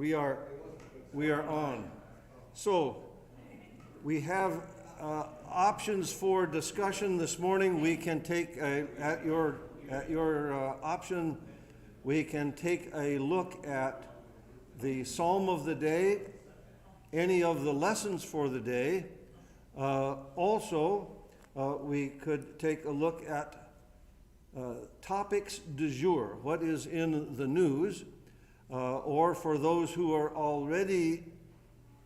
We are on. So we have options for discussion this morning. We can take at your option. We can take a look at the Psalm of the day, any of the lessons for the day. Also, we could take a look at topics du jour, what is in the news, or for those who are already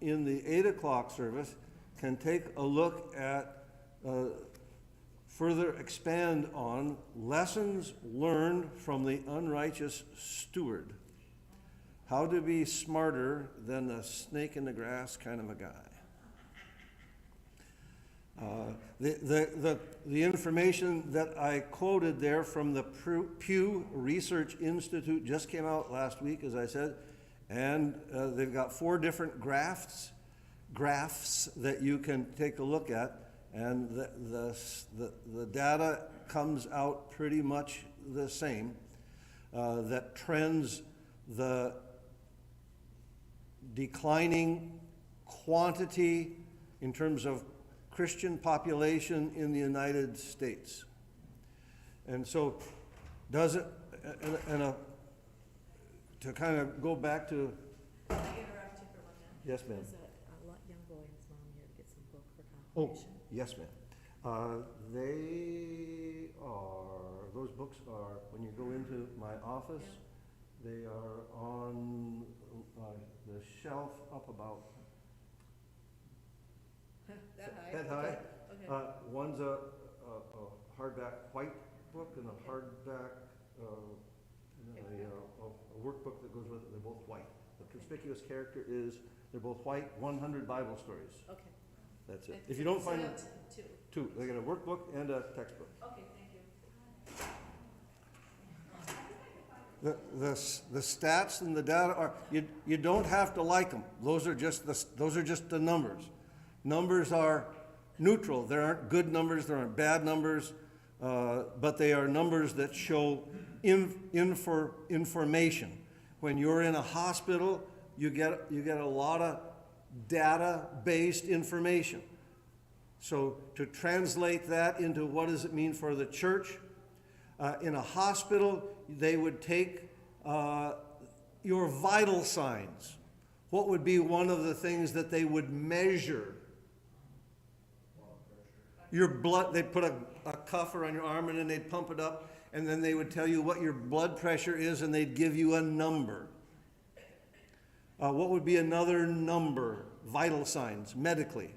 in the 8 o'clock service, can take a look at, further expand on lessons learned from the unrighteous steward. How to be smarter than the snake in the grass kind of a guy. The information that I quoted there from the Pew Research Institute just came out last week, as I said, and they've got 4 different graphs that you can take a look at, and the data comes out pretty much the same, that trends the declining quantity in terms of Christian population in the United States. And so does it, to kind of go back to... Can I interrupt you for 1 minute? Yes, ma'am. There's a young boy and his mom here to get some book for Oh, confirmation. yes, ma'am. Those books are, when you go into my office, they are on the shelf up about That high? Okay. One's a hardback white book and a hardback, a workbook that goes with it. They're both white. The conspicuous character is they're both white, 100 Bible stories. Okay. That's it. And If you don't find it, it, 2. They get a workbook and a textbook. Okay, thank you. The stats and the data are, you don't have to like them. Those are just the numbers. Numbers are neutral. There aren't good numbers, there aren't bad numbers, but they are numbers that show information. When you're in a hospital, you get a lot of data-based information. So to translate that into what does it mean for the church, in a hospital, they would take your vital signs. What would be one of the things that they would measure? Your blood. They'd put a cuff around your arm and then they'd pump it up, and then they would tell you what your blood pressure is and they'd give you a number. What would be another number? Vital signs, medically.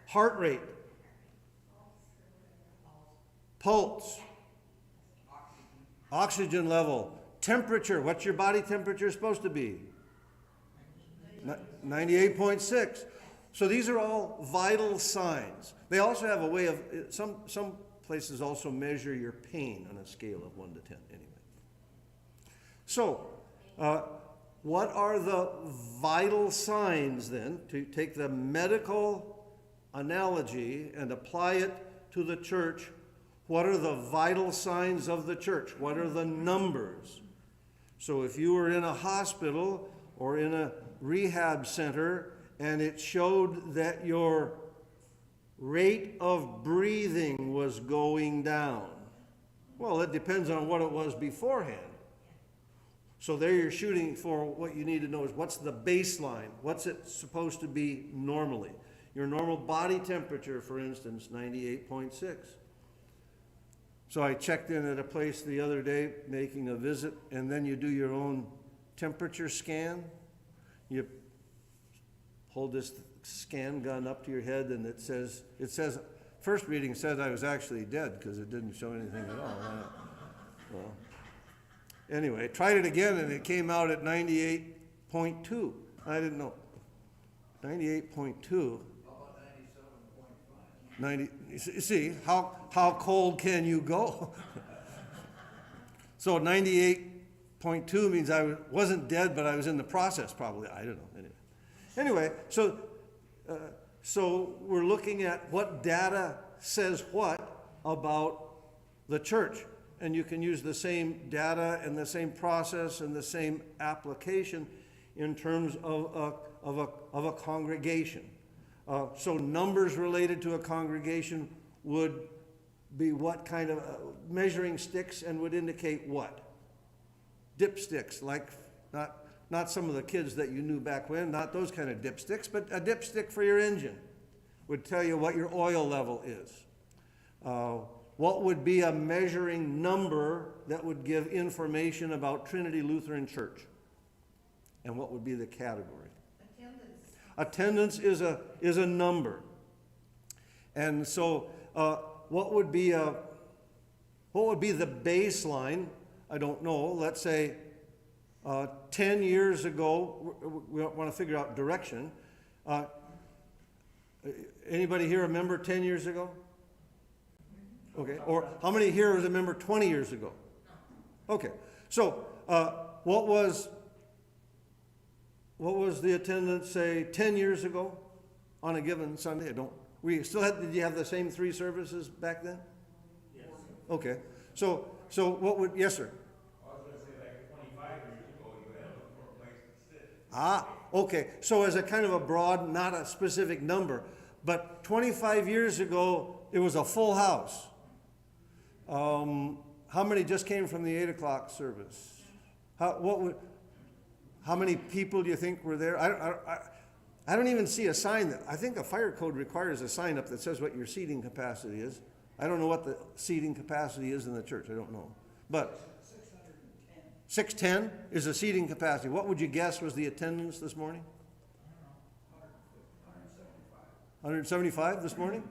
Heart rate. Pulse. Oxygen level. Temperature. What's your body temperature supposed to be? 98.6. So these are all vital signs. They also have a way of, some places also measure your pain on a scale of 1 to 10 anyway. So, what are the vital signs then, to take the medical analogy and apply it to the church? What are the vital signs of the church? What are the numbers? So if you were in a hospital or in a rehab center and it showed that your rate of breathing was going down, well, it depends on what it was beforehand. So there you're shooting for, what you need to know is what's the baseline? What's it supposed to be normally? Your normal body temperature, for instance, 98.6. So I checked in at a place the other day making a visit, and then you do your own temperature scan. You hold this scan gun up to your head, and it says, first reading said I was actually dead because it didn't show anything at all. Well, anyway, tried it again, and it came out at 98.2. I didn't know. 98.2. 90, see, how cold can you go? So 98.2 means I wasn't dead, but I was in the process probably. I don't know. Anyway, so we're looking at what data says what about the church. And you can use the same data and the same process and the same application in terms of a congregation. So numbers related to a congregation would be what kind of measuring sticks, and would indicate what? Dipsticks, like not some of the kids that you knew back when, not those kind of dipsticks, but a dipstick for your engine would tell you what your oil level is. What would be a measuring number that would give information about Trinity Lutheran Church? And what would be the category? Attendance is a number. And so what would be the baseline? I don't know. Let's say 10 years ago, we want to figure out direction. Anybody here remember 10 years ago? Okay. Or how many here remember 20 years ago? Okay. So what was the attendance, say, 10 years ago on a given Sunday? Did you have the same 3 services back then? Yes. Okay. So what would, yes, sir? I was going to say, like 25 years ago, you had to look for a place to sit. Okay. So as a kind of a broad, not a specific number, but 25 years ago, it was a full house. How many just came from the 8 o'clock service? How many people do you think were there? I don't even see a sign. I think the fire code requires a sign up that says what your seating capacity is. I don't know what the seating capacity is in the church. I don't know. But 610 is the seating capacity. What would you guess was the attendance this morning? 175 this morning?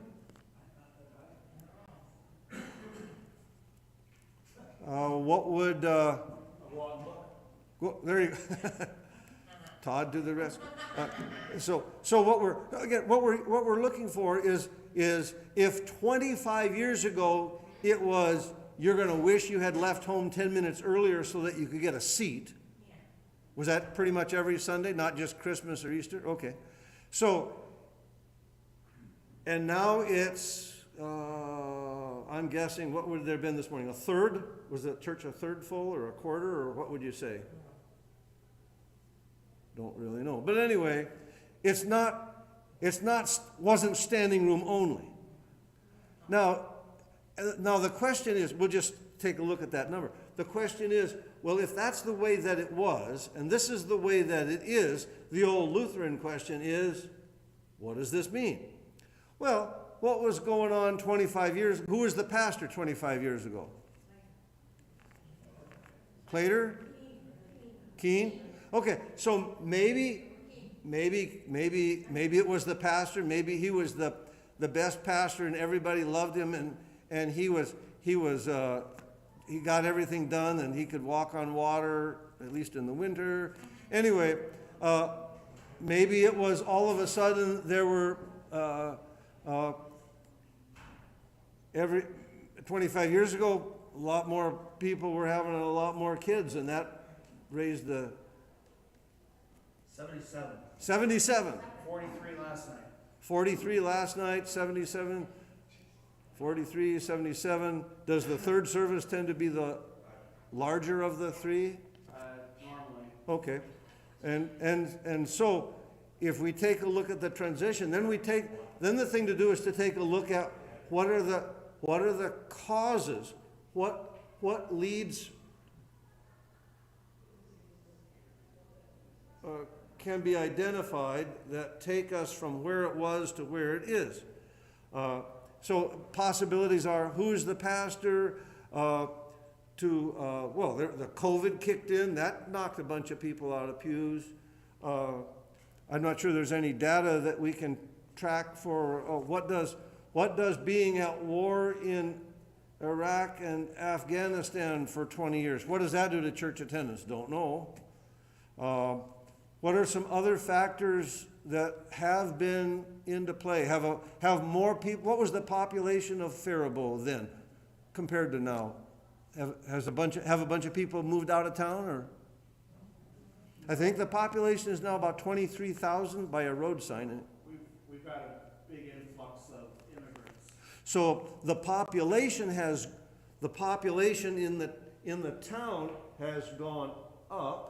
What would well, there you go. Todd do the rest. So what we're looking for is if 25 years ago it was you're going to wish you had left home 10 minutes earlier so that you could get a seat. Was that pretty much every Sunday, not just Christmas or Easter? Okay. So, and now it's, I'm guessing, what would there have been this morning? A third? Was the church a third full or a quarter, or what would you say? Don't really know. But anyway, wasn't standing room only. Now the question is, we'll just take a look at that number. The question is, well, if that's the way that it was, and this is the way that it is, the old Lutheran question is, what does this mean? Well, what was going on 25 years? Who was the pastor 25 years ago? Clater? Keen? Okay, so maybe it was the pastor. Maybe he was the best pastor, and everybody loved him, and he got everything done, and he could walk on water, at least in the winter. Anyway, maybe it was all of a sudden there were every 25 years ago, a lot more people were having a lot more kids, and that raised the 77. 43 last night. 43 last night, 77. 43, 77. Does the third service tend to be the larger of the 3? Normally. Okay. And so if we take a look at the transition, then the thing to do is to take a look at what are the causes, what leads can be identified that take us from where it was to where it is. So possibilities are, who's the pastor? The COVID kicked in. That knocked a bunch of people out of pews. I'm not sure there's any data that we can track for what does being at war in Iraq and Afghanistan for 20 years, what does that do to church attendance? Don't know. What are some other factors that have been into play? Have more people? What was the population of Faribault then, compared to now? Have a bunch of people moved out of town, or? I think the population is now about 23,000 by a road sign. We've got a big influx of immigrants. So the population in the town has gone up.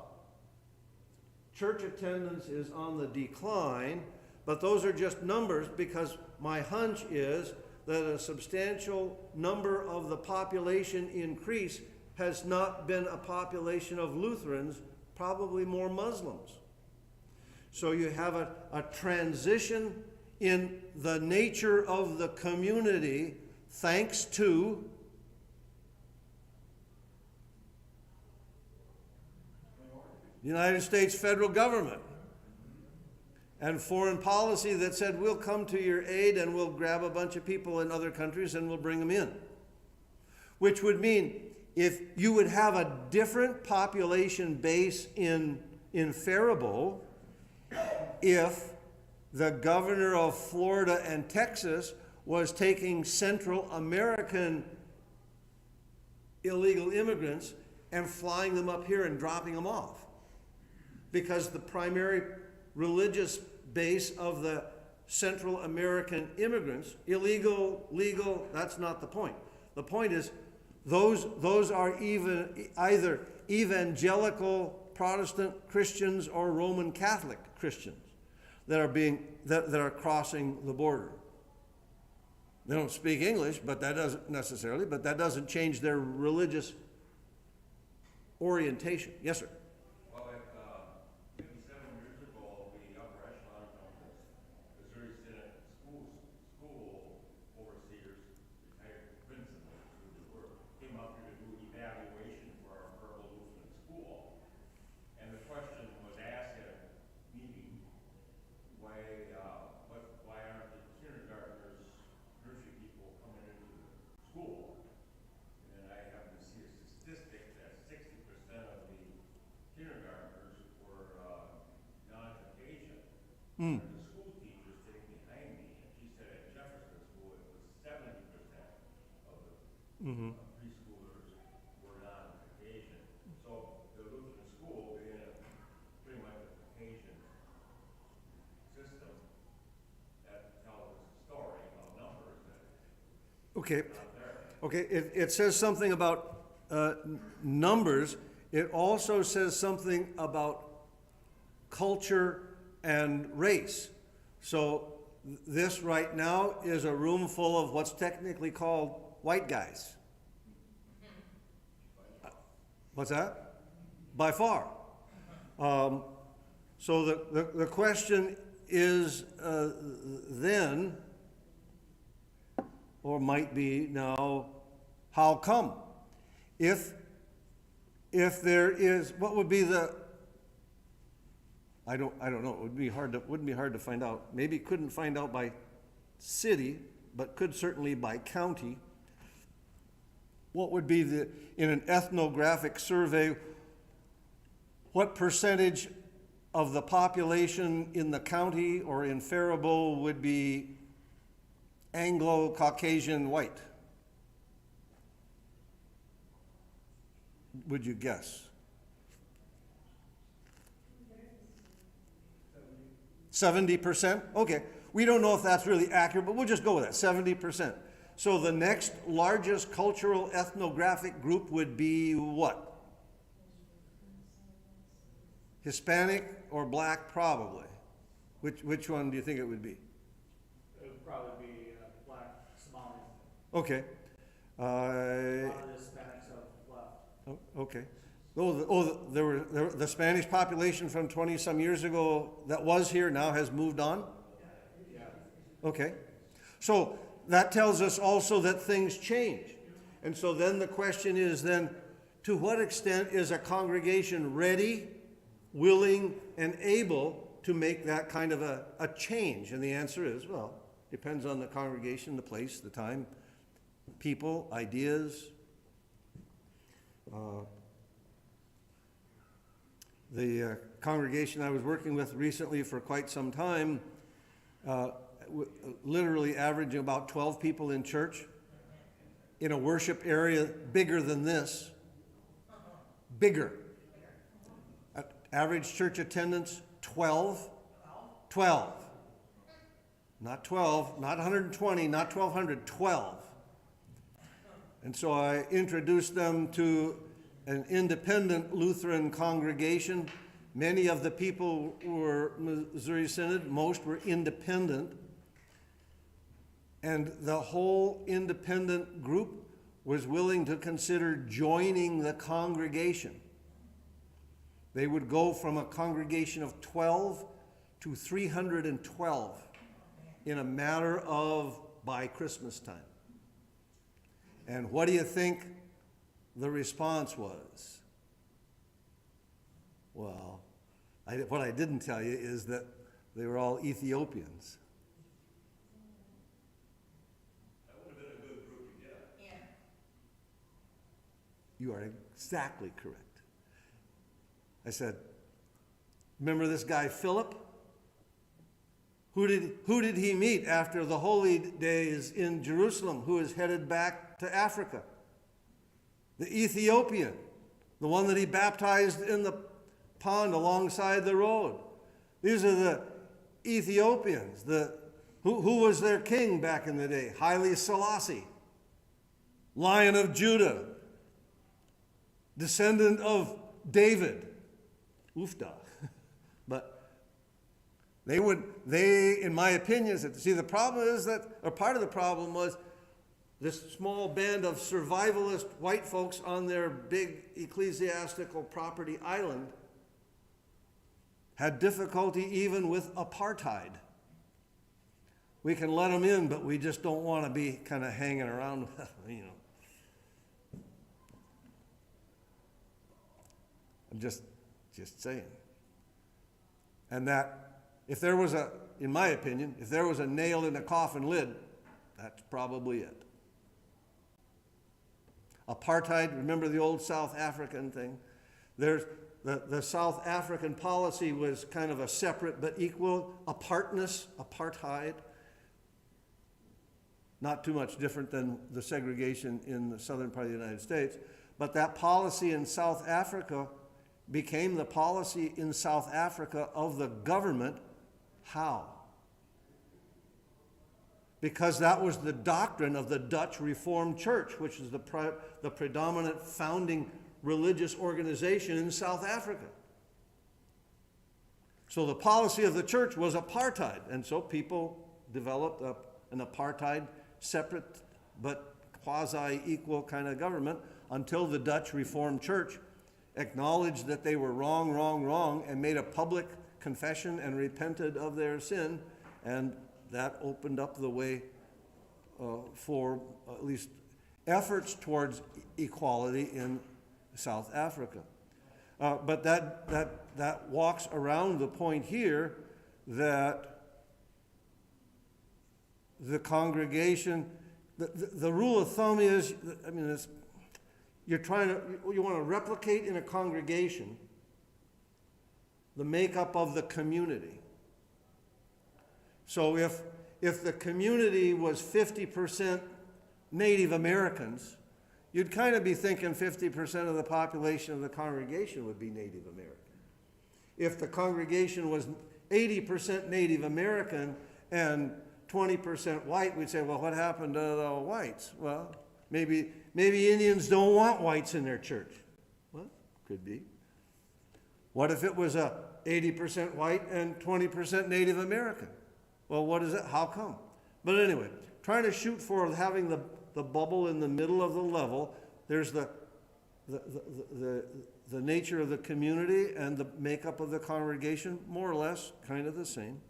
church attendance is on the decline, but those are just numbers because my hunch is that a substantial number of the population increase has not been a population of Lutherans, probably more Muslims. So you have a transition in the nature of the community thanks to the United States federal government and foreign policy that said, we'll come to your aid and we'll grab a bunch of people in other countries and we'll bring them in. Which would mean if you would have a different population base in Faribault if the governor of Florida and Texas was taking Central American illegal immigrants and flying them up here and dropping them off. Because the primary religious base of the Central American immigrants, illegal, legal, that's not the point. The point is those are either evangelical Protestant Christians or Roman Catholic Christians that are crossing the border. They don't speak English, but that doesn't change their religious orientation. Yes, sir. Well, 57 years ago, the upper echelon of the Missouri Synod school overseers, retired principals, came up here to do evaluation for our Faribault Lutheran school. And the question was asked at a meeting, why aren't the kindergartners, nursery people coming into the school? And then I happened to see a statistic that 60% of the kindergartners were non-Caucasian. And the school teacher sitting behind me, and she said at Jefferson School it was 70% of the preschoolers were non-Caucasian. So the Lutheran school being pretty much a Caucasian system, that tells us a story about numbers that Okay. are not there. Okay, it says something about numbers. It also says something about culture and race. So this right now is a room full of what's technically called white guys. What's that? By far. So the question is then, or might be now, how come? If there is, what would be the, I don't know, it wouldn't be hard to find out. Maybe couldn't find out by city, but could certainly by county. What would be in an ethnographic survey, what percentage of the population in the county or in Faribault would be Anglo-Caucasian white? Would you guess? 70%? Okay. We don't know if that's really accurate, but we'll just go with that, 70%. So the next largest cultural ethnographic group would be what? Hispanic or black, probably. Which one do you think it would be? It would probably be black Somali. Okay. A lot of the Hispanics have left. Okay. The Spanish population from 20-some years ago that was here now has moved on? Yeah. Okay. So that tells us also that things change. And so then the question is then, to what extent is a congregation ready, willing, and able to make that kind of a change? And the answer is, well, depends on the congregation, the place, the time, people, ideas. The congregation I was working with recently for quite some time, literally averaging about 12 people in church, in a worship area bigger than this. Bigger. Average church attendance, 12. 12. Not 12, not 120, not 1,200, 12. And so I introduced them to an independent Lutheran congregation Many of the people who were Missouri Synod, most were independent. And the whole independent group was willing to consider joining the congregation. They would go from a congregation of 12 to 312 in a matter of by Christmas time. And what do you think the response was? Well, what I didn't tell you is that they were all Ethiopians. That would have been a good group to get. Yeah. You are exactly correct. I said, remember this guy Philip? Who did he meet after the holy days in Jerusalem, who is headed back to Africa? The Ethiopian, the one that he baptized in the pond alongside the road. These are the Ethiopians. Who was their king back in the day? Haile Selassie, Lion of Judah, descendant of David. Oofda. But they, in my opinion, see, the problem is that, or part of the problem was this small band of survivalist white folks on their big ecclesiastical property island had difficulty even with apartheid. We can let them in, but we just don't want to be kind of hanging around with them, you know. I'm just saying. And that if there was in my opinion, if there was a nail in the coffin lid, that's probably it. Apartheid, remember the old South African thing? There's the South African policy was kind of a separate but equal apartness, apartheid. Not too much different than the segregation in the southern part of the United States. But that policy in South Africa became the policy in South Africa of the government. How? Because that was the doctrine of the Dutch Reformed Church, which is the predominant founding religious organization in South Africa. So the policy of the church was apartheid, and so people developed an apartheid, separate but quasi-equal kind of government until the Dutch Reformed Church acknowledged that they were wrong, and made a public confession and repented of their sin, and that opened up the way for at least efforts towards equality in South Africa. But that walks around the point here that the congregation, the rule of thumb is, I mean, you want to replicate in a congregation the makeup of the community. So if the community was 50% Native Americans, you'd kind of be thinking 50% of the population of the congregation would be Native American. If the congregation was 80% Native American and 20% white, we'd say, well, what happened to the whites? Well, maybe Indians don't want whites in their church. Well, could be. What if it was 80% white and 20% Native American? Well, what is it? How come? But anyway, trying to shoot for having the bubble in the middle of the level. There's the nature of the community and the makeup of the congregation, more or less kind of the same.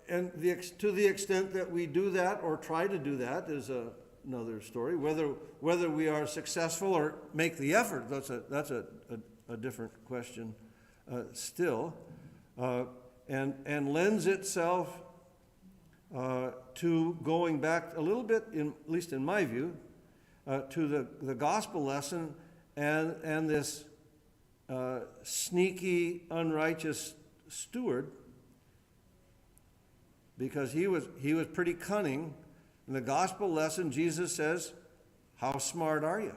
And to the extent that we do that or try to do that is another story. Whether we are successful or make the effort, that's a different question still, and lends itself to going back a little bit, at least in my view, to the gospel lesson and this sneaky, unrighteous steward, because he was pretty cunning. In the gospel lesson, Jesus says, "How smart are you?"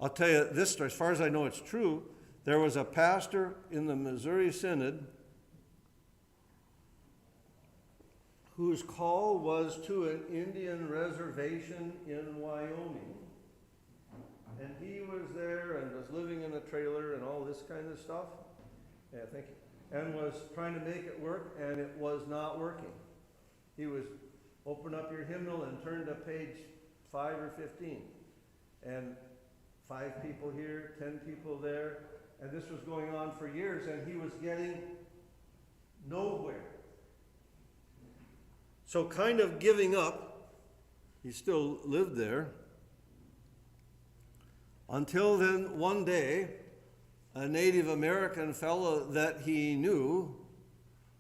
I'll tell you this story. As far as I know, it's true. There was a pastor in the Missouri Synod whose call was to an Indian reservation in Wyoming. And he was there and was living in a trailer and all this kind of stuff. Yeah, thank you. And was trying to make it work, and it was not working. He was, open up your hymnal and turn to page 5 or 15. And 5 people here, 10 people there. And this was going on for years, and he was getting nowhere. So kind of giving up, he still lived there. Until then, one day, a Native American fellow that he knew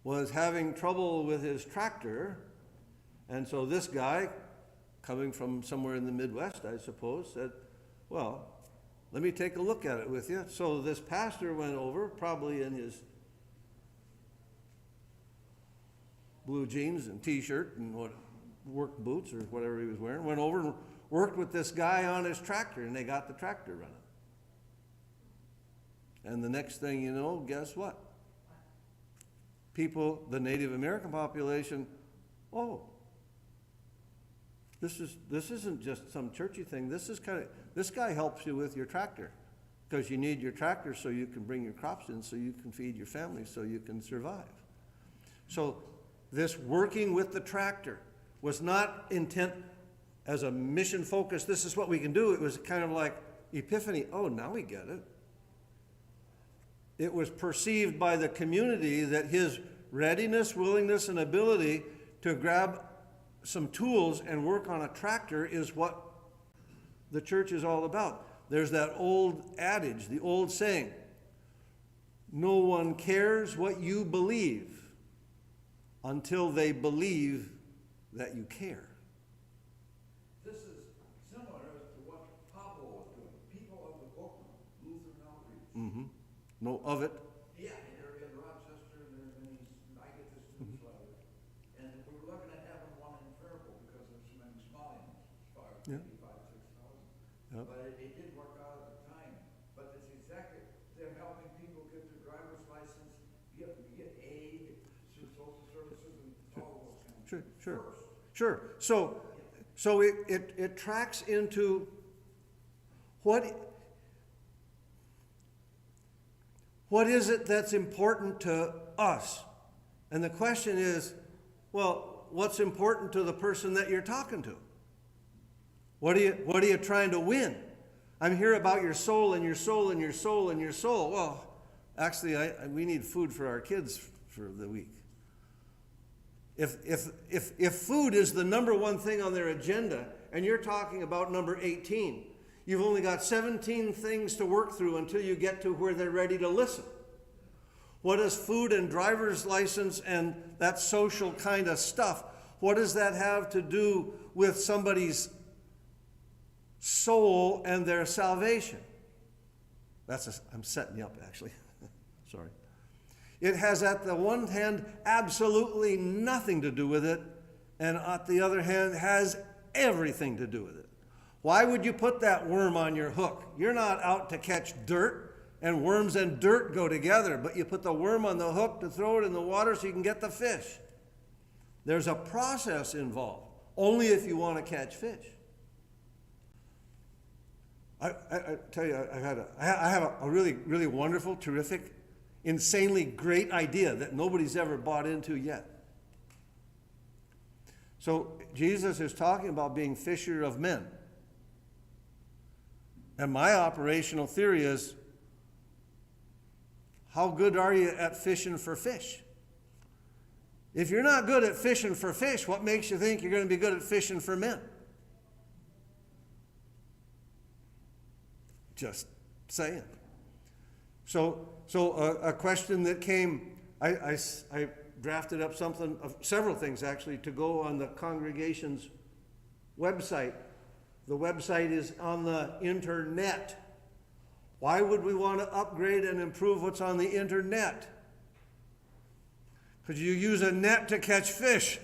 was having trouble with his tractor. And so this guy, coming from somewhere in the Midwest, I suppose, said, well, let me take a look at it with you. So this pastor went over, probably in his blue jeans and t-shirt and work boots or whatever he was wearing, went over and worked with this guy on his tractor, and they got the tractor running. And the next thing you know, guess what? People, the Native American population, oh, this isn't just some churchy thing. This guy helps you with your tractor, because you need your tractor so you can bring your crops in, so you can feed your family, so you can survive. So this working with the tractor was not intent as a mission focus. This is what we can do. It was kind of like epiphany. Oh, now we get it. It was perceived by the community that his readiness, willingness, and ability to grab some tools and work on a tractor is what the church is all about. There's that old adage, the old saying, no one cares what you believe until they believe that you care. This is similar to what Pablo was doing. People of the book, Lutheran outreach. Mm-hmm. Know of it. Yeah, they're in Rochester, and I get this newsletter. And we were looking at having one in Faribault because there's so many small ones, Yeah. 5,000, 6,000. Yep. But it didn't work out at the time. But it's exactly, they're helping people get their driver's license, get aid, social services, and all those kinds of Sure, things. sure. First. Sure. So it tracks into what is it that's important to us? And the question is, well, what's important to the person that you're talking to? What are you trying to win? I'm here about your soul and your soul and your soul and your soul. Well, actually, we need food for our kids for the week. If food is the number one thing on their agenda, and you're talking about number 18, you've only got 17 things to work through until you get to where they're ready to listen. What does food and driver's license and that social kind of stuff, what does that have to do with somebody's soul and their salvation? I'm setting you up, actually. Sorry. It has, at the one hand, absolutely nothing to do with it, and at the other hand, has everything to do with it. Why would you put that worm on your hook? You're not out to catch dirt, and worms and dirt go together, but you put the worm on the hook to throw it in the water so you can get the fish. There's a process involved, only if you want to catch fish. I tell you, I have a really, really wonderful, terrific, insanely great idea that nobody's ever bought into yet. So Jesus is talking about being fisher of men. And my operational theory is, how good are you at fishing for fish? If you're not good at fishing for fish, what makes you think you're going to be good at fishing for men? Just saying. So a question that came, I drafted up several things actually, to go on the congregation's website. The website is on the internet. Why would we want to upgrade and improve what's on the internet? Because you use a net to catch fish.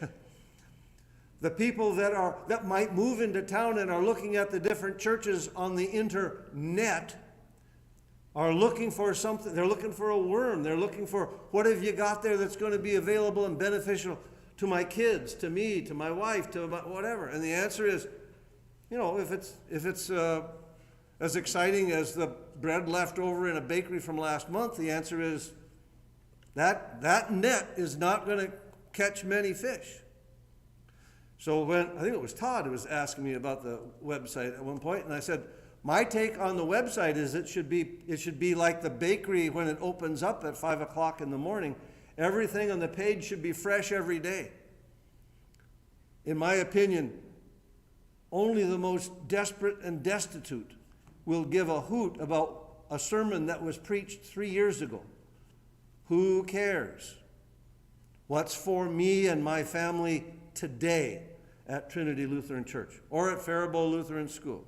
The people that might move into town and are looking at the different churches on the internet are looking for something. They're looking for a worm. They're looking for, what have you got there that's going to be available and beneficial to my kids, to me, to my wife, to my whatever. And the answer is, if it's as exciting as the bread left over in a bakery from last month? The answer is that net is not going to catch many fish. So when, I think it was Todd who was asking me about the website at one point, and I said, my take on the website is it should be like the bakery when it opens up at 5 o'clock in the morning. Everything on the page should be fresh every day. In my opinion, only the most desperate and destitute will give a hoot about a sermon that was preached 3 years ago. Who cares? What's for me and my family today at Trinity Lutheran Church or at Faribault Lutheran School?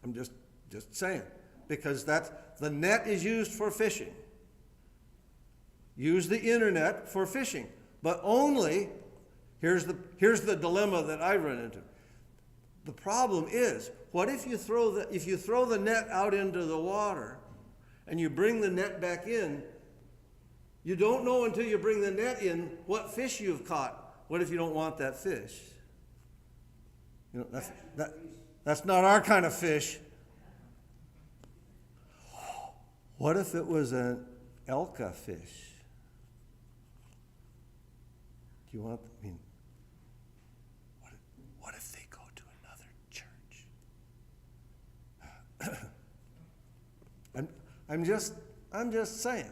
I'm just saying, because the net is used for fishing. Use the internet for fishing, but only, here's the dilemma that I run into. The problem is, what if you throw the net out into the water and you bring the net back in? You don't know until you bring the net in what fish you've caught. What if you don't want that fish? You know, that's not our kind of fish. What if it was an elka fish? Do you want, what if they go to another church? I'm just saying.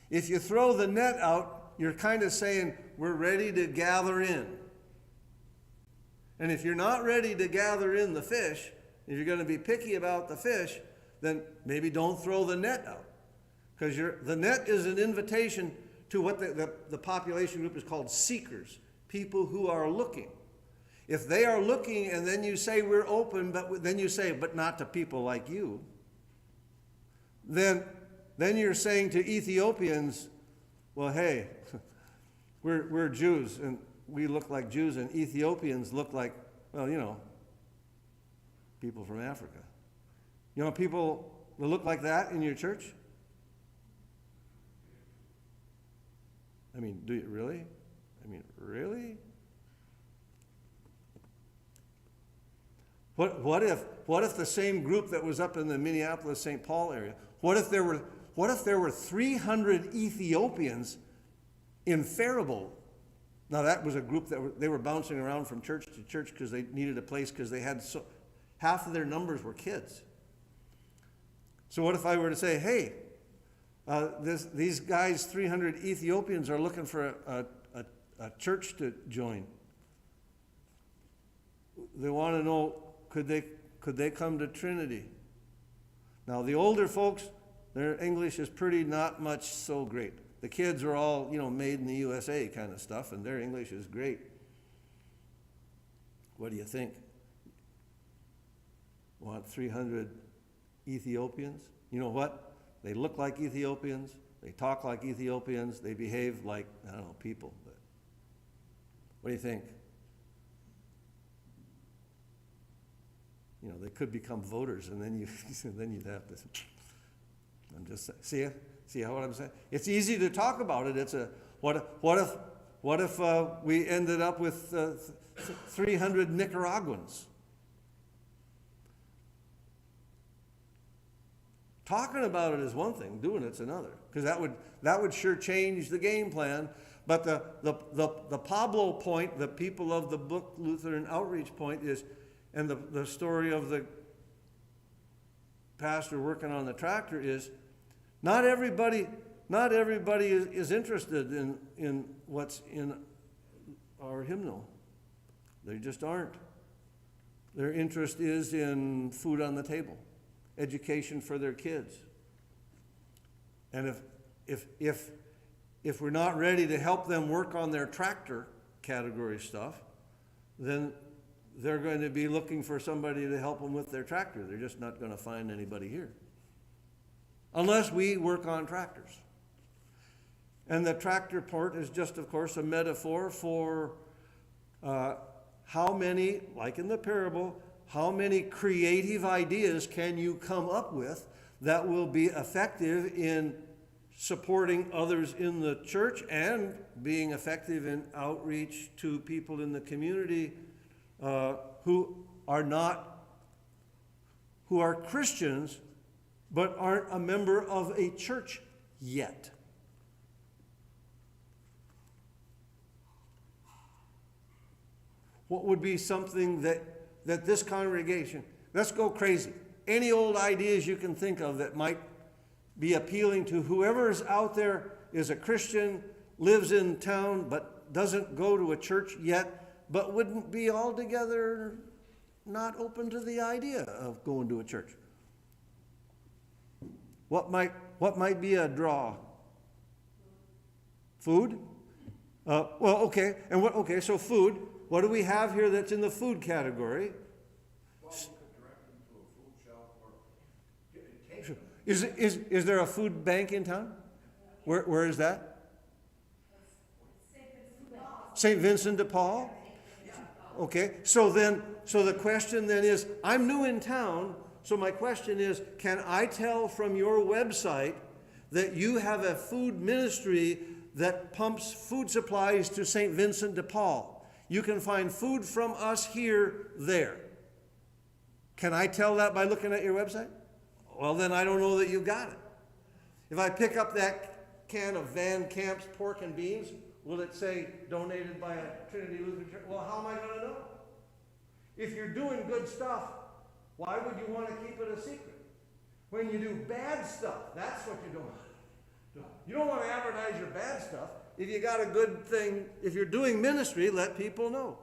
If you throw the net out, you're kind of saying, we're ready to gather in. And if you're not ready to gather in the fish, if you're going to be picky about the fish, then maybe don't throw the net out. Because the net is an invitation to what the population group is called seekers, people who are looking. If they are looking and then you say we're open, but then you say, but not to people like you, then you're saying to Ethiopians, well, hey, we're Jews and we look like Jews, and Ethiopians look like, well, people from Africa. You know people that look like that in your church? Do you really? Really? What if the same group that was up in the Minneapolis, St. Paul area, what if there were 300 Ethiopians in Faribault? Now that was a group that they were bouncing around from church to church because they needed a place because they had half of their numbers were kids. So what if I were to say, hey, these guys, 300 Ethiopians, are looking for a church to join. They want to know, could they come to Trinity? Now the older folks, their English is pretty not much so great. The kids are all, made in the USA kind of stuff, and their English is great. What do you think? Want 300 Ethiopians? You know what? They look like Ethiopians, they talk like Ethiopians, they behave like, people. But what do you think? They could become voters, and then you'd have to. I'm just saying. See what I'm saying? It's easy to talk about it. It's what if we ended up with 300 Nicaraguans? Talking about it is one thing, doing it's another, because that would sure change the game plan. But the Pablo point, the people of the book Lutheran Outreach point is, and the story of the pastor working on the tractor is, not everybody is interested in what's in our hymnal. They just aren't. Their interest is in food on the table, education for their kids. And if we're not ready to help them work on their tractor category stuff, then they're going to be looking for somebody to help them with their tractor. They're just not going to find anybody here. Unless we work on tractors. And the tractor part is just, of course, a metaphor for how many, like in the parable, how many creative ideas can you come up with that will be effective in supporting others in the church and being effective in outreach to people in the community who who are Christians but aren't a member of a church yet. What would be something that this congregation, let's go crazy. Any old ideas you can think of that might be appealing to whoever is out there, is a Christian, lives in town, but doesn't go to a church yet, but wouldn't be altogether not open to the idea of going to a church. What might be a draw? Food? Well, okay. Okay, so food. What do we have here that's in the food category? Well, we could direct them to a food shelf or take them. Is there a food bank in town? Where is that? St. Vincent de Paul? Okay, so the question then is, I'm new in town, so my question is, can I tell from your website that you have a food ministry that pumps food supplies to St. Vincent de Paul? You can find food from us here, there. Can I tell that by looking at your website? Well, then I don't know that you got it. If I pick up that can of Van Camp's pork and beans, will it say donated by a Trinity Lutheran Church? Well, how am I going to know? If you're doing good stuff, why would you want to keep it a secret? When you do bad stuff, that's what you don't want to do. You don't want to advertise your bad stuff. If you got a good thing, if you're doing ministry, let people know.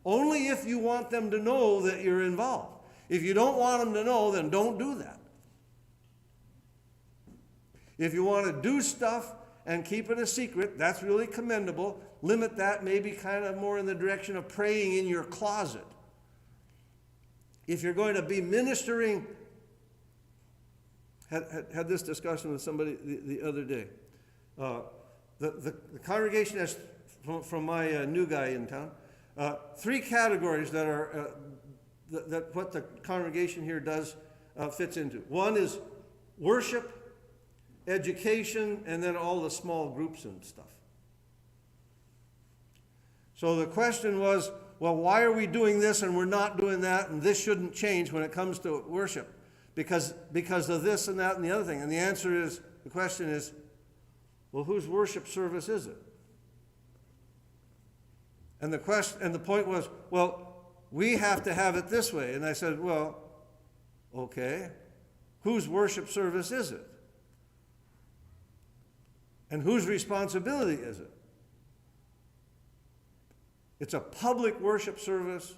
Only if you want them to know that you're involved. If you don't want them to know, then don't do that. If you want to do stuff and keep it a secret, that's really commendable. Limit that maybe kind of more in the direction of praying in your closet. If you're going to be ministering, had this discussion with somebody the other day. The congregation has, from my new guy in town, 3 categories that are that what the congregation here does fits into. One is worship, education, and then all the small groups and stuff. So the question was, well, why are we doing this and we're not doing that, and this shouldn't change when it comes to worship? Because of this and that and the other thing. And the answer is, the question is, well, whose worship service is it? And the point was, well, we have to have it this way. And I said, well, okay, whose worship service is it? And whose responsibility is it? It's a public worship service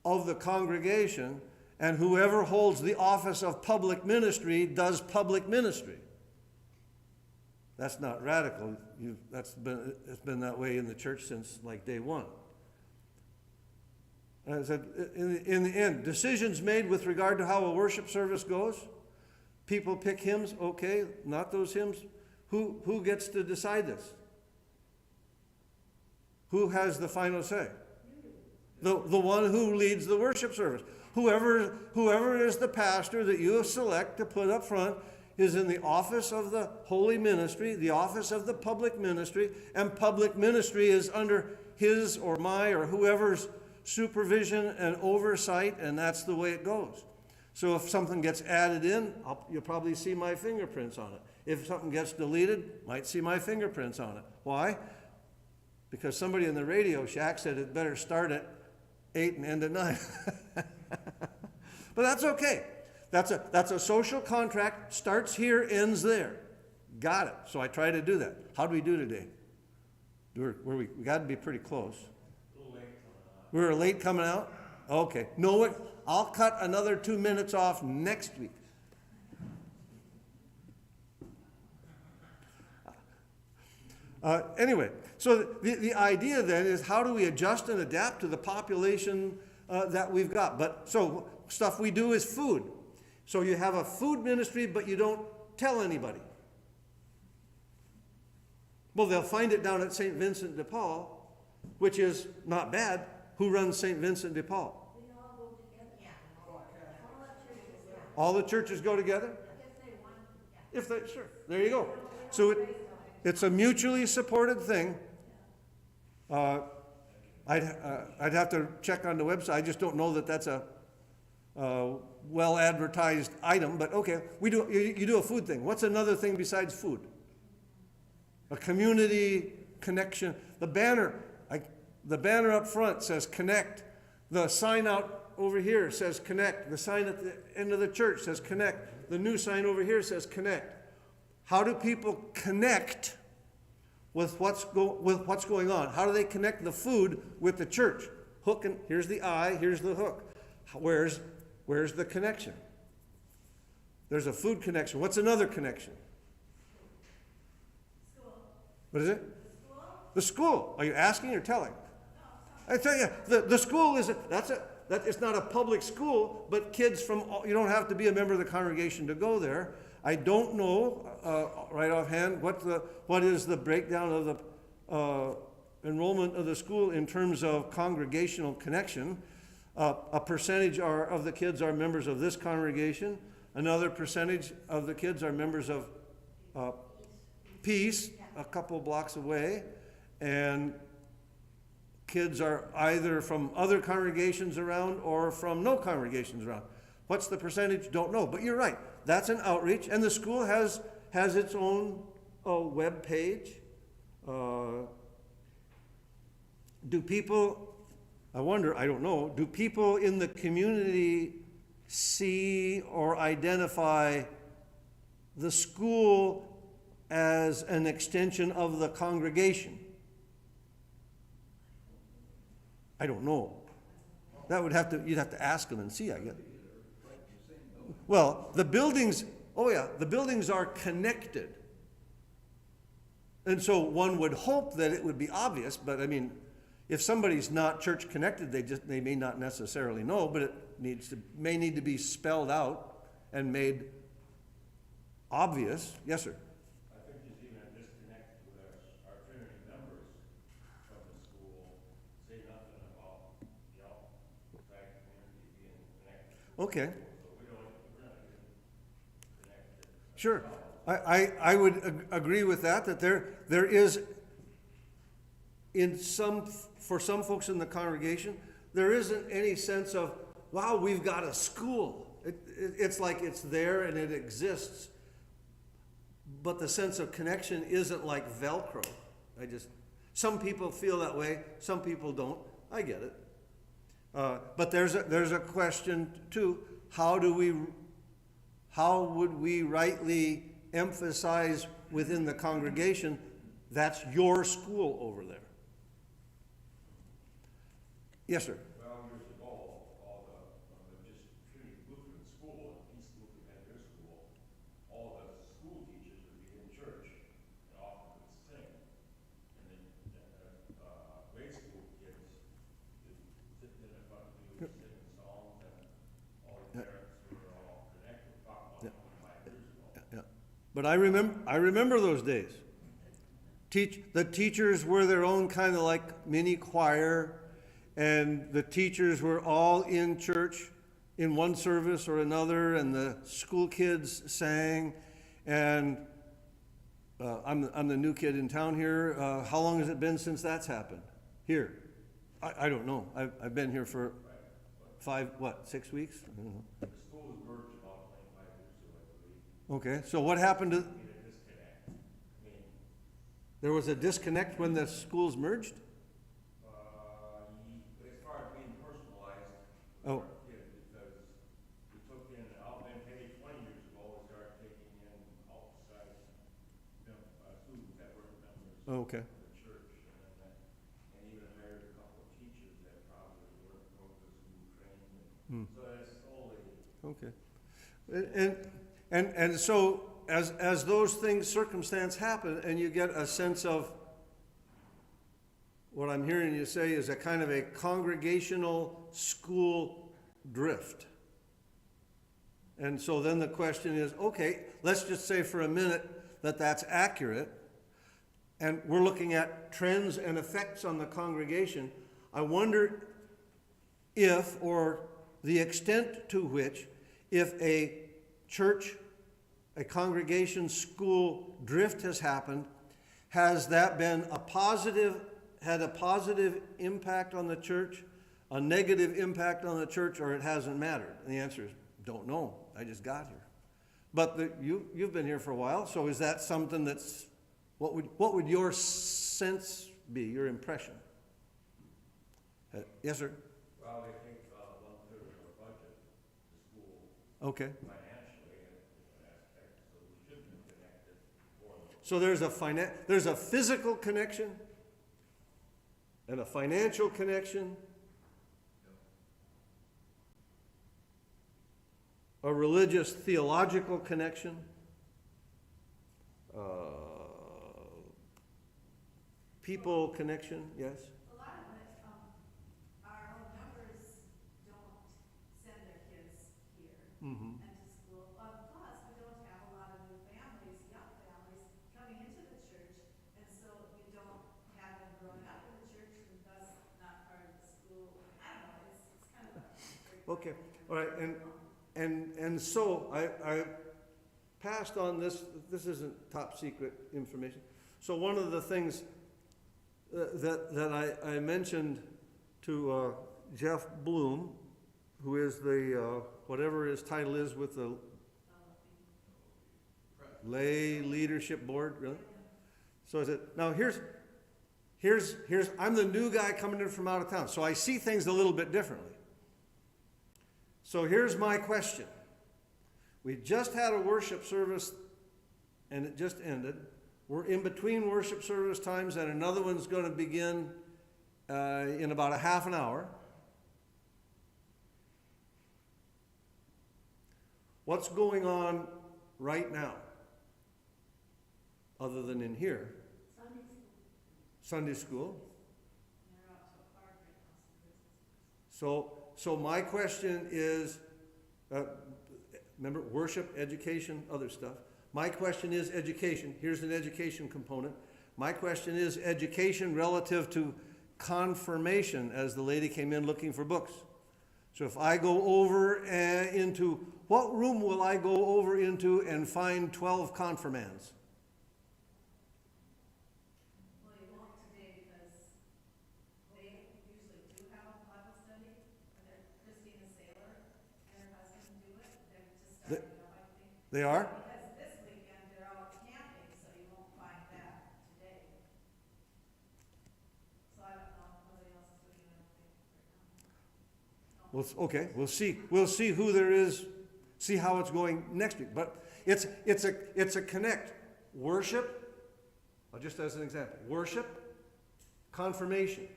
of the congregation, and whoever holds the office of public ministry does public ministry. That's not radical. It's been that way in the church since like day one. And I said, in the end, decisions made with regard to how a worship service goes, people pick hymns, okay, not those hymns. Who gets to decide this? Who has the final say? The one who leads the worship service. Whoever is the pastor that you select to put up front is in the office of the holy ministry, the office of the public ministry, and public ministry is under his or my or whoever's supervision and oversight, and that's the way it goes. So if something gets added in, you'll probably see my fingerprints on it. If something gets deleted, might see my fingerprints on it. Why? Because somebody in the Radio Shack said it better start at 8 and end at 9. But that's okay. That's a social contract. Starts here, ends there. Got it. So I try to do that. How do we do today? We got to be pretty close. We were late coming out? Okay. No, what? I'll cut another 2 minutes off next week. Anyway, so the idea then is how do we adjust and adapt to the population that we've got? But so stuff we do is food. So you have a food ministry, but you don't tell anybody. Well, they'll find it down at St. Vincent de Paul, which is not bad. Who runs St. Vincent de Paul? We all go together. Yeah. All the churches, yeah. All the churches go together? If they want, yeah. Sure, there you go. So it's a mutually supported thing. I'd have to check on the website. I just don't know that that's a well-advertised item, but okay, you do a food thing. What's another thing besides food? A community connection. The banner up front says connect. The sign out over here says connect. The sign at the end of the church says connect. The new sign over here says connect. How do people connect with what's going on? How do they connect the food with the church? Hook and here's the eye, here's the hook. Where's the connection? There's a food connection. What's another connection? School. What is it? School? The school. Are you asking or telling? I tell you, the school it's not a public school, but kids you don't have to be a member of the congregation to go there. I don't know right offhand what is the breakdown of the enrollment of the school in terms of congregational connection. A percentage of the kids are members of this congregation. Another percentage of the kids are members of Peace, a couple blocks away, and kids are either from other congregations around or from no congregations around. What's the percentage? Don't know. But you're right. That's an outreach, and the school has its own web page. Do people, I wonder, I don't know, do people in the community see or identify the school as an extension of the congregation? I don't know. You'd have to ask them and see, I guess. Well, the buildings are connected. And so one would hope that it would be obvious, but I mean, if somebody's not church connected, they may not necessarily know, but it may need to be spelled out and made obvious. Yes, sir. I think there's even a disconnect with our Trinity members from the school, say nothing about, the fact community being connected. Okay. So we're not even connected. Sure. I would agree with that there is, for some folks in the congregation, there isn't any sense of, wow, we've got a school. It's like it's there and it exists, but the sense of connection isn't like Velcro. Some people feel that way, some people don't. I get it. But there's a question too. How would we rightly emphasize within the congregation that's your school over there? Yes, sir. Well, years ago, all just Trinity Lutheran School and East Lutheran had their school, all the school teachers would be in church and often would sing. And then grade school kids would sit in the front pew singing songs, and all the parents were all connected, talking about 25 years ago. Yeah. But I remember those days. The teachers were their own kind of like mini choir, and the teachers were all in church in one service or another, and the school kids sang. And I'm the new kid in town here. How long has it been since that's happened? Here? I don't know. I've been here for 6 weeks? I don't know. The school was merged about 25 years ago, I believe. Okay, so what happened to, We had a disconnect. I mean, there was a disconnect when the schools merged? as far as being personalized, Oh. because we took in, maybe 20 years ago, we started taking in outside students that weren't members Oh, okay. of the church, and even hired a couple of teachers that probably weren't school trained. So that's slowly. Okay. And so as those things, circumstance happen, and you get a sense of, what I'm hearing you say is a kind of a congregational school drift. And so then the question is, okay, let's just say for a minute that that's accurate, and we're looking at trends and effects on the congregation. I wonder if, or the extent to which, if a church, a congregation school drift has happened, has that been a positive had a positive impact on the church, a negative impact on the church, or it hasn't mattered? And the answer is, don't know. I just got here. But you've been here for a while, so is that something that's, what would your sense be, your impression? Yes, sir? Well, I think 1/3 of our budget is school Okay. financially in an aspect, so we should be connected more than. So there's a physical connection and a financial connection, a religious theological connection, people connection, yes? A lot of it, our own numbers don't send their kids here Mm-hmm. and to school. Plus, we don't have a lot of new families, young families coming into the church, and so you don't have them growing up in the church and thus not part of the school. I don't know, it's kind of a. Okay, all right, and so I passed on this isn't top secret information. So one of the things that I mentioned to Jeff Bloom, who is the, whatever his title is with the lay leadership board, really? So I said, now here's, I'm the new guy coming in from out of town, so I see things a little bit differently. So here's my question. We just had a worship service and it just ended. We're in between worship service times and another one's going to begin in about a half an hour. What's going on right now, other than in here? Sunday school. They're out to a park right now, So my question is, remember, worship, education, other stuff. My question is education. Here's an education component. My question is education relative to confirmation, as the lady came in looking for books. So if I go over into, what room will I go over into and find 12 confirmands? Well, you won't today because they usually do have a Bible study. Christina Saylor and her husband do it. They're just starting it up, I think. They are? Because this weekend they're out camping, so you won't find that today. So I don't know if nobody else is doing it, I don't think, right now. Well, okay, we'll see who there is, see how it's going next week. But it's a connect. Worship, just as an example, worship, confirmation.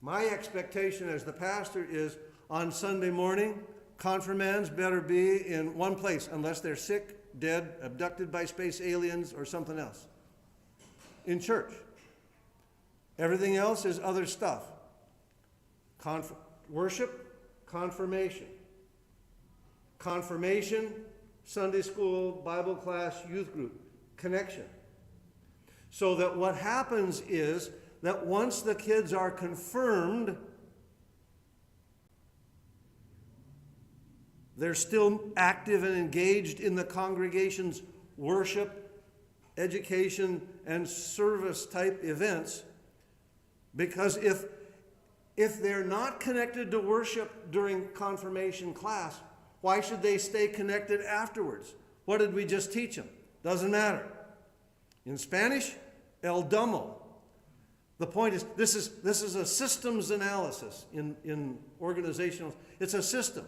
My expectation as the pastor is on Sunday morning, confirmands better be in one place unless they're sick, dead, abducted by space aliens, or something else. In church. Everything else is other stuff. Worship, confirmation. Confirmation, Sunday school, Bible class, youth group, connection. So that what happens is that once the kids are confirmed, they're still active and engaged in the congregation's worship, education, and service type events. Because if they're not connected to worship during confirmation class, why should they stay connected afterwards? What did we just teach them? Doesn't matter. In Spanish, el domo. The point is, this is a systems analysis in organizational. It's a system.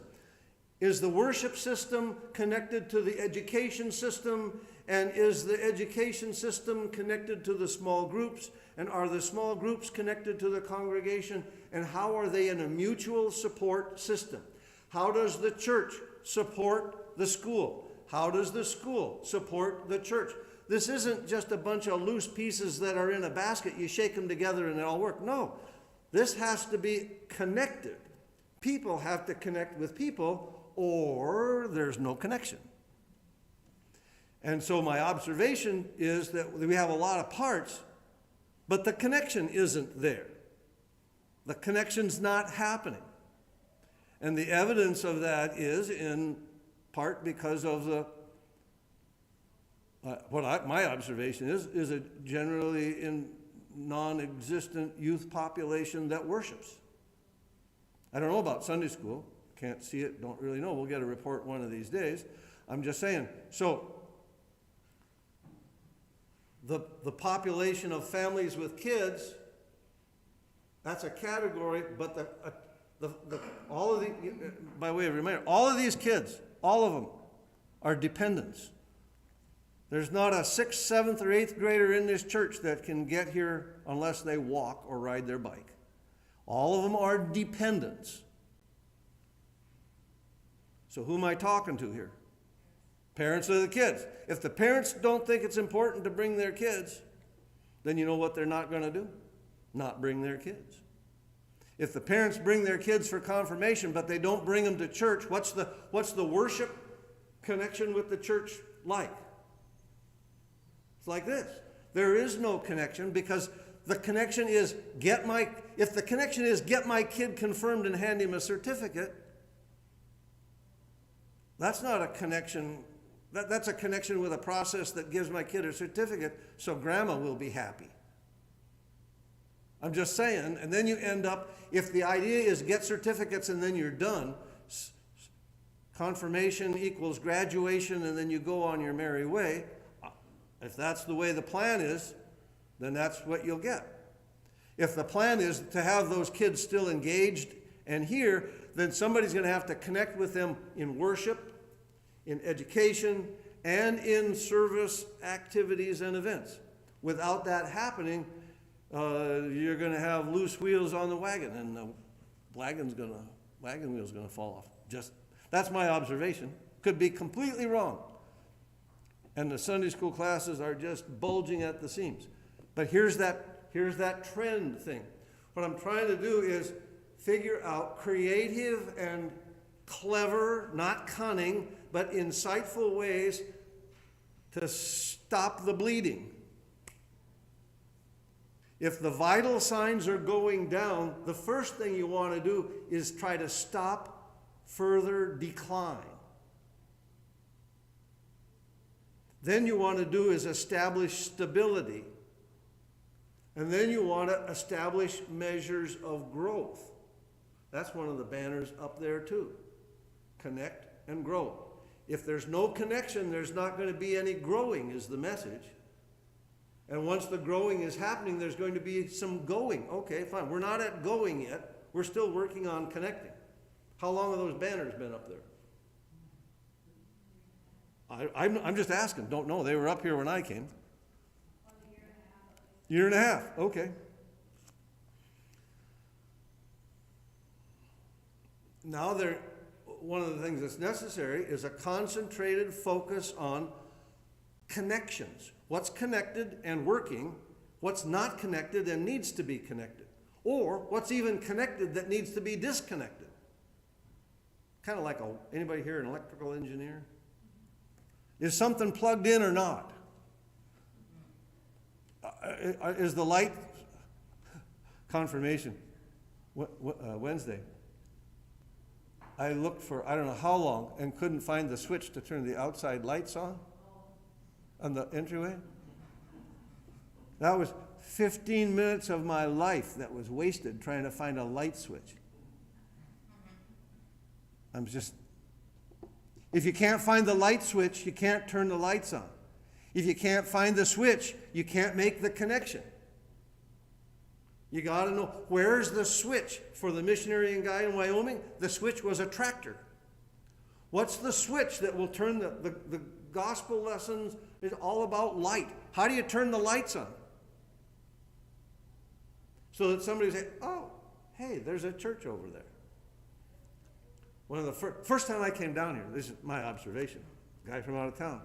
Is the worship system connected to the education system? And is the education system connected to the small groups? And are the small groups connected to the congregation? And how are they in a mutual support system? How does the church support the school? How does the school support the church? This isn't just a bunch of loose pieces that are in a basket. You shake them together and they all work. No, this has to be connected. People have to connect with people or there's no connection. And so my observation is that we have a lot of parts, but the connection isn't there. The connection's not happening. And the evidence of that is in part because of the, my observation is generally in non-existent youth population that worships. I don't know about Sunday school. Can't see it, don't really know. We'll get a report one of these days. I'm just saying. So, the population of families with kids, that's a category, but all of the, by way of reminder, all of these kids, all of them are dependents. There's not a 6th, 7th, or 8th grader in this church that can get here unless they walk or ride their bike. All of them are dependents. So who am I talking to here? Parents of the kids. If the parents don't think it's important to bring their kids, then you know what they're not going to do? Not bring their kids. If the parents bring their kids for confirmation, but they don't bring them to church, what's the worship connection with the church like? It's like this. There is no connection because the connection is if the connection is get my kid confirmed and hand him a certificate, that's not a connection. That's a connection with a process that gives my kid a certificate so grandma will be happy. I'm just saying, and then you end up, if the idea is get certificates and then you're done, confirmation equals graduation and then you go on your merry way, if that's the way the plan is, then that's what you'll get. If the plan is to have those kids still engaged and here, then somebody's going to have to connect with them in worship, in education, and in service activities and events. Without that happening, you're going to have loose wheels on the wagon, and the wagon wheel's going to fall off. That's my observation. Could be completely wrong. And the Sunday school classes are just bulging at the seams. But here's that trend thing. What I'm trying to do is figure out creative and clever, not cunning, but insightful ways to stop the bleeding. If the vital signs are going down, the first thing you want to do is try to stop further decline. Then you want to do is establish stability. And then you want to establish measures of growth. That's one of the banners up there too. Connect and grow. If there's no connection, there's not going to be any growing is the message. And once the growing is happening, there's going to be some going. Okay, fine. We're not at going yet. We're still working on connecting. How long have those banners been up there? I'm just asking. Don't know. They were up here when I came. Year and a half. Okay. Now one of the things that's necessary is a concentrated focus on connections. What's connected and working, what's not connected and needs to be connected, or what's even connected that needs to be disconnected. Kind of like anybody here an electrical engineer? Is something plugged in or not? Is the light confirmation Wednesday? I looked for I don't know how long and couldn't find the switch to turn the outside lights on the entryway. That was 15 minutes of my life that was wasted trying to find a light switch. If you can't find the light switch, you can't turn the lights on. If you can't find the switch, you can't make the connection. You got to know, where's the switch? For the missionary guy in Wyoming, the switch was a tractor. What's the switch that will turn the gospel lessons is all about light. How do you turn the lights on? So that somebody say, oh, hey, there's a church over there. One of the first time I came down here, this is my observation, guy from out of town,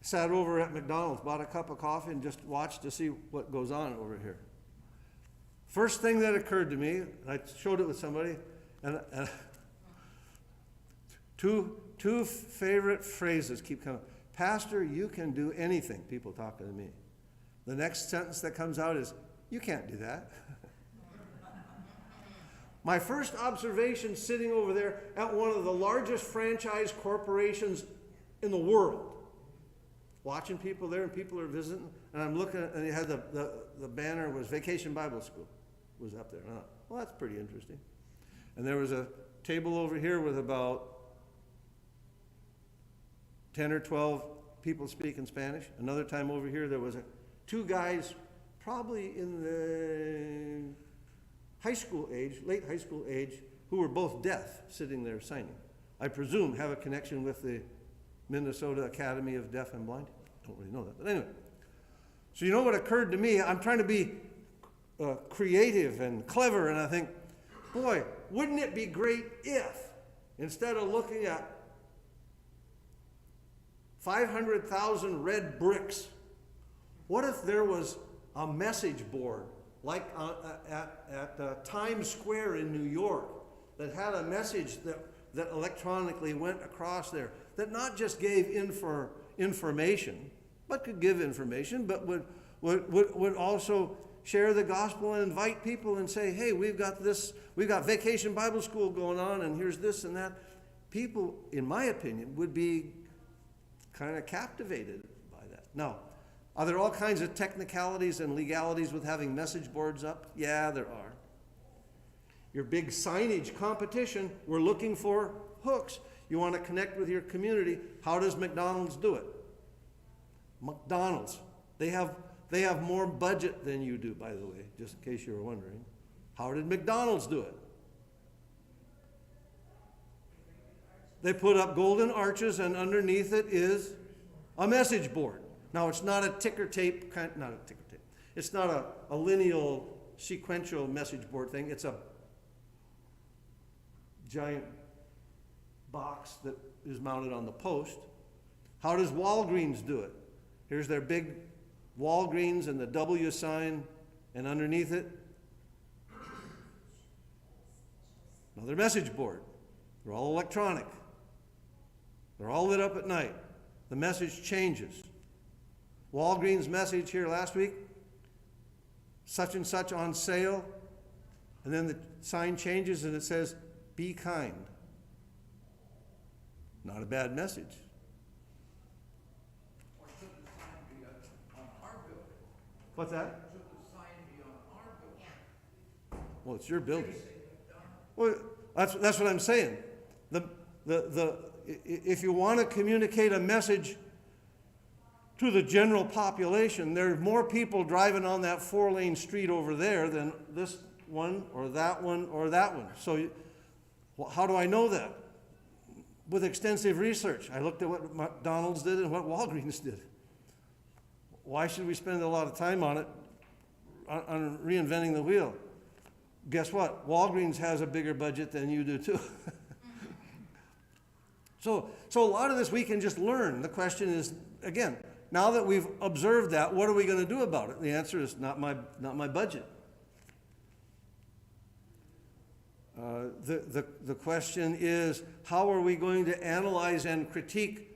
sat over at McDonald's, bought a cup of coffee, and just watched to see what goes on over here. First thing that occurred to me, I showed it with somebody, and two favorite phrases keep coming. Pastor, you can do anything, people talking to me. The next sentence that comes out is, you can't do that. My first observation sitting over there at one of the largest franchise corporations in the world, watching people there and people are visiting, and I'm looking, and it had the banner was Vacation Bible School was up there. And I thought, well, that's pretty interesting. And there was a table over here with about 10 or 12 people speaking Spanish. Another time over here, there was two guys, probably in the late high school age, who were both deaf, sitting there signing. I presume have a connection with the Minnesota Academy of Deaf and Blind. Don't really know that, but anyway. So you know what occurred to me? I'm trying to be creative and clever, and I think, boy, wouldn't it be great if, instead of looking at 500,000 red bricks, what if there was a message board, like at Times Square in New York, that had a message that electronically went across there, that not just gave information, but could give information, but would also share the gospel and invite people and say, hey, we've got Vacation Bible School going on, and here's this and that. People, in my opinion, would be kind of captivated by that. Now, are there all kinds of technicalities and legalities with having message boards up? Yeah, there are. Your big signage competition, we're looking for hooks. You want to connect with your community. How does McDonald's do it? McDonald's, they have more budget than you do, by the way, just in case you were wondering. How did McDonald's do it? They put up golden arches, and underneath it is a message board. Now, it's not a ticker tape, not a ticker tape. It's not a lineal, sequential message board thing. It's a giant box that is mounted on the post. How does Walgreens do it? Here's their big Walgreens and the W sign, and underneath it, another message board. They're all electronic. They're all lit up at night. The message changes. Walgreens message here last week, such and such on sale, and then the sign changes and it says, be kind. Not a bad message. Or should the sign be on our building? What's that? Should the sign be on our building? Well, it's your building. Well, that's what I'm saying. If you want to communicate a message to the general population, there are more people driving on that 4-lane street over there than this one or that one or that one. So how do I know that? With extensive research. I looked at what McDonald's did and what Walgreens did. Why should we spend a lot of time on it, on reinventing the wheel? Guess what? Walgreens has a bigger budget than you do too. So a lot of this we can just learn. The question is, again, now that we've observed that, what are we going to do about it? The answer is not my budget. The question is, how are we going to analyze and critique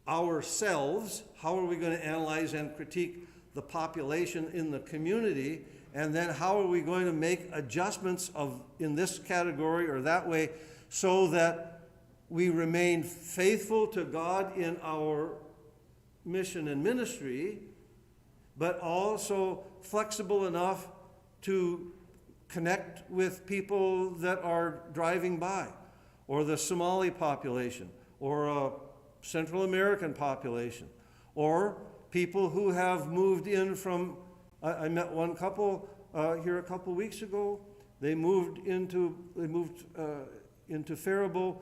ourselves? How are we going to analyze and critique the population in the community? And then how are we going to make adjustments in this category or that way so that we remain faithful to God in our mission and ministry, but also flexible enough to connect with people that are driving by, or the Somali population, or a Central American population, or people who have moved in from, I met one couple here a couple weeks ago. They moved into Faribault